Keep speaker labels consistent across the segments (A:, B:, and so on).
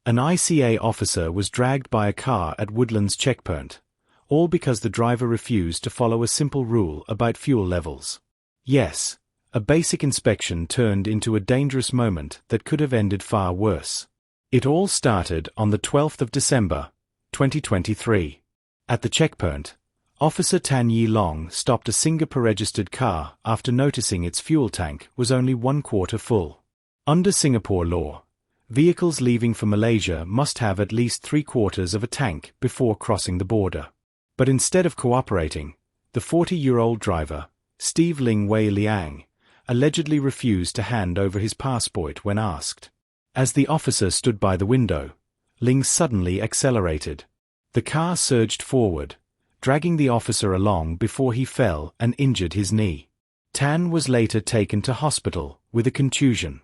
A: An ICA officer was dragged by a car at Woodlands Checkpoint, all because the driver refused to follow a simple rule about fuel levels. Yes, a basic inspection turned into a dangerous moment that could have ended far worse. It all started on the 12th of December, 2023. At the checkpoint, Officer Tan Yi Long stopped a Singapore-registered car after noticing its fuel tank was only 1/4 full. Under Singapore law, vehicles leaving for Malaysia must have at least 3/4 of a tank before crossing the border. But instead of cooperating, the 40-year-old driver, Steve Ling Wei Liang, allegedly refused to hand over his passport when asked. As the officer stood by the window, Ling suddenly accelerated. The car surged forward, dragging the officer along before he fell and injured his knee. Tan was later taken to hospital with a contusion.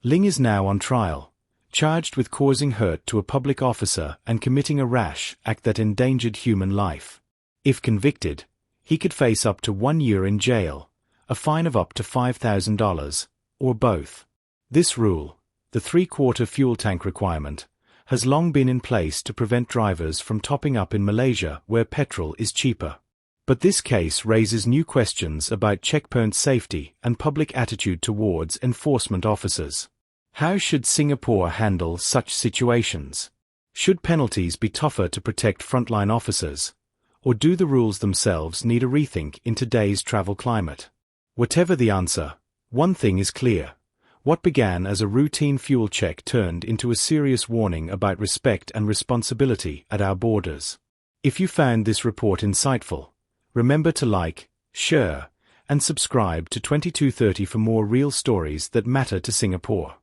A: Ling is now on trial, charged with causing hurt to a public officer and committing a rash act that endangered human life. If convicted, he could face up to 1 year in jail, a fine of up to $5,000, or both. This rule, the 3/4 fuel tank requirement, has long been in place to prevent drivers from topping up in Malaysia where petrol is cheaper. But this case raises new questions about checkpoint safety and public attitude towards enforcement officers. How should Singapore handle such situations? Should penalties be tougher to protect frontline officers? Or do the rules themselves need a rethink in today's travel climate? Whatever the answer, one thing is clear. What began as a routine fuel check turned into a serious warning about respect and responsibility at our borders. If you found this report insightful, remember to like, share, and subscribe to 2230 for more real stories that matter to Singapore.